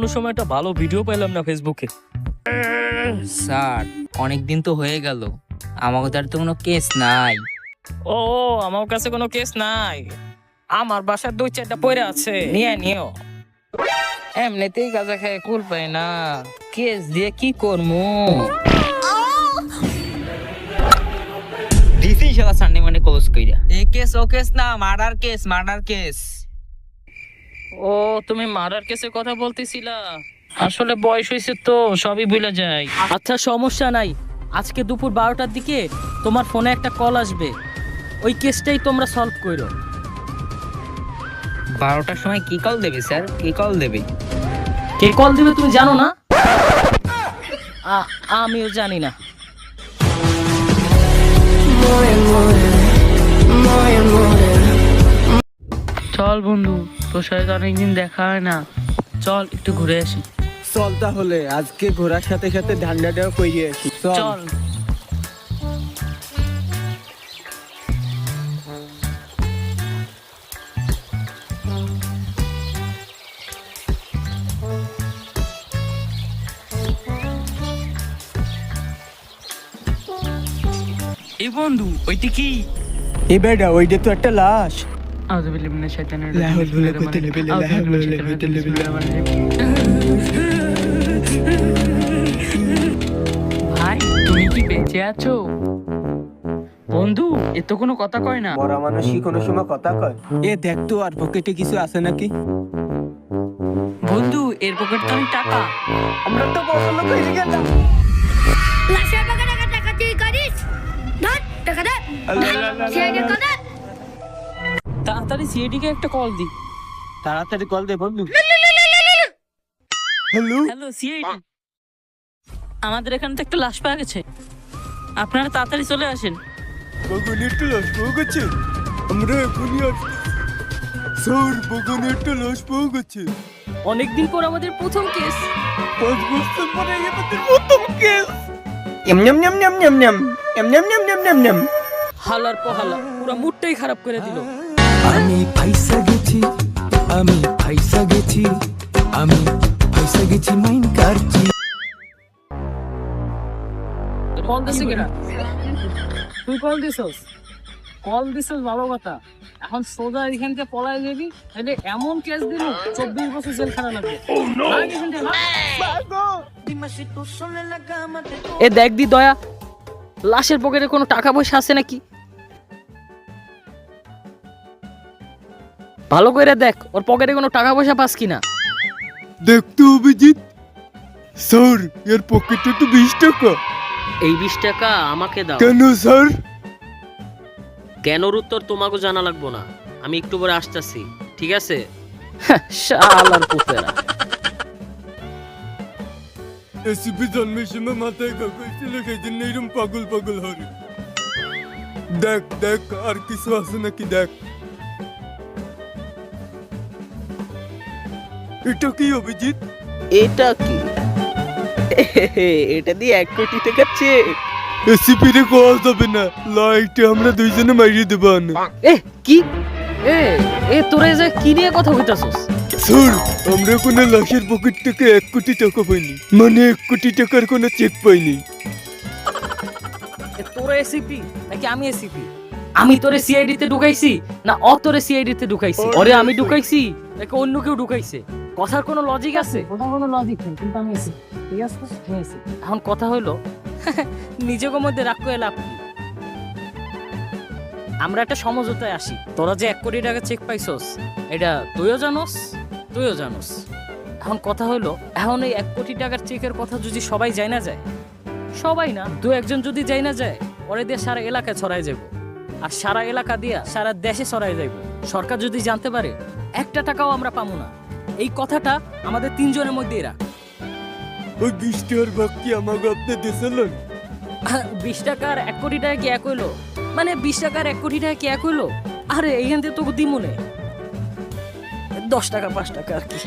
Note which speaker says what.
Speaker 1: কোনো সময় একটা ভালো ভিডিও পেলাম না ফেসবুকে।
Speaker 2: স্যার অনেকদিন তো হয়ে গেল, আমার কাছে তো কোনো কেস নাই।
Speaker 1: ও আমার কাছে কোনো কেস নাই, আমার বাসার 2-4টা পড়ে আছে, নিয়ে নিও।
Speaker 2: এমনিতেই গাঁজা খায় কুল পাই না, কেস দিয়ে কি করবো? দিছি শালা সানডে মানে ক্লোজ কইরা। এই কেস ও কেস না, মার্ডার কেস, মার্ডার কেস।
Speaker 1: ও তুমি মারার কেসের কথা বলতেছিলা? আসলে বয়স হয়েছে তো সবই ভুলে যায়। আচ্ছা সমস্যা নাই, আজকে দুপুর 12টার দিকে তোমার ফোনে একটা কল আসবে, ওই কেসটাই তোমরা সলভ করো।
Speaker 2: 12টার সময় কি কল দেবে স্যার? কি কল দেবে?
Speaker 1: কে কল দিবে তুমি জানো না? আমিও জানি না। চল বন্ধু, তোর সাথে তো অনেকদিন দেখা হয় না, চল একটু ঘুরে আসি।
Speaker 3: চল তাহলে আজকে ঘোরার সাথে সাথে ধান্দাটাও করিয়ে আসি।
Speaker 1: চল। এই বন্ধু ওইটি কি?
Speaker 3: এ বেটা ওইটা তো একটা লাশ।
Speaker 1: ভাই তুমি কি বেঁচে আছো? বন্ধু এ তো কোনো কথা কয় না।
Speaker 3: মরা মানুষই কোনো সময় কথা কয়? এ দেখ তো আর পকেটে কিছু আছে নাকি?
Speaker 1: বন্ধু এর পকেট তো অনেক টাকা।
Speaker 3: আমরা তো পছন্দ করে গেলাম।
Speaker 4: লাশের পকেটে টাকা চুরি করিস? ধর টাকা দে। সেই টাকা দে।
Speaker 1: তাড়াতাড়ি সিআইডি কে একটা কল দি।
Speaker 3: তাড়াতাড়ি কল দে বন্ধু। হ্যালো
Speaker 1: হ্যালো সিআইডি, আমাদের এখানে তো একটা লাশ পাওয়া গেছে, আপনারা তাড়াতাড়ি চলে আসেন।
Speaker 3: বগুনে একটা লাশ পাওয়া গেছে, আমরা এখনই আসছি। স্যার বগুনে একটা লাশ পাওয়া গেছে।
Speaker 1: অনেকদিন পর আমাদের প্রথম কেস।
Speaker 3: 5 বছর পরে আমাদের প্রথম কেস। এম name name name name name এম name name name name name.
Speaker 1: হালার পহালা পুরো মুডটাই খারাপ করে দিল।
Speaker 5: আমি ফাইসা গেছি, আমি ফাইসা গেছি, আমি ফাইসা গেছি মাইন কারছি।
Speaker 1: কল দিছিস কেন? তুই কল দিছস? কল দিছস ভালো কথা, এখন সোজা এখান থেকে পলায় যাবি, তাহলে এমন কেস দিল 24 বছর জেল খাটা লাগবে। এ দেখ দি দয়া, লাশের পকেটে কোনো টাকা পয়সা আছে নাকি? ভালো করে দেখ ওর পকেটে কোনো টাকা পয়সা পাস কিনা।
Speaker 3: দেখতো অভিজিৎ, স্যার এর পকেটে তো 20 টাকা।
Speaker 1: এই 20 টাকা আমাকে দাও।
Speaker 3: কেন স্যার?
Speaker 1: কেনর উত্তর তোমাকে জানা লাগবো না, আমি একটু পরে আসতেছি, ঠিক আছে? শালার পুতেরা।
Speaker 3: এসিপি জন্মের সময় মাথায় কাগজ ছিল, সেই জন্য এরকম পাগল পাগল হয়। দেখ দেখ আর কিছু আছে নাকি দেখ। এটা কি অভিজিৎ?
Speaker 6: এটা কি? এটা দিয়ে 1 কোটি টাকা চেক।
Speaker 3: এসিপি রে কল যাবে না, লাইটে আমরা দুইজনে মারিয়ে দেব না।
Speaker 1: এ কি এ তোরে যে কি নিয়ে কথা কইতাছস?
Speaker 3: স্যার আমরা কোনো লাশের পকেট থেকে 1 কোটি টাকা পাইনি, মানে 1 কোটি টাকার কোনো চেক পাইনি।
Speaker 1: তোরে এসিপি নাকি আমি এসিপি? আমি তোরে সিআইডি তে ঢুকাইছি না ও তোরে সিআইডি তে ঢুকাইছি? ওরে আমি ঢুকাইছি নাকি অন্য কেউ ঢুকাইছে? কথার কোনো লজিক আছে? কোনো লজিক নেই, কিন্তু আমি এসিপি, ঠিক আছে? আমি এসিপি। এখন কথা হলো নিজের মধ্যে রাগ করে লাভ কি? আমরা একটা সমঝোতায় আসি, তোরা যে 1 কোটি টাকা চেক পাইছস এটা তুইও জানোস, তুইও জানোস। এখন কথা হলো, এখন এই 1 কোটি টাকার চেকের কথা যদি সবাই জানা যায়, সবাই না 2-1 জন যদি জানা যায়, পরে দিয়ে সারা এলাকায় ছড়াই যাবে, আর সারা এলাকা দিয়া সারা দেশে ছড়াই যাবে। সরকার যদি জানতে পারে 1 টাকাও আমরা পাবো না। এই কথাটা আমাদের 3 জনের মধ্যেই রাখ।
Speaker 3: ওই 20 টাকার ভাগ কি আমাকে আপনি দিয়েছিলেন?
Speaker 1: 20 টাকার 1 কোটি টাকা কি এক হইলো? মানে 20 টাকার 1 কোটি টাকা কি এক হইলো? আরে এইখান থেকে তোকে দিমনে 10 টাকা 5 টাকা আর কি।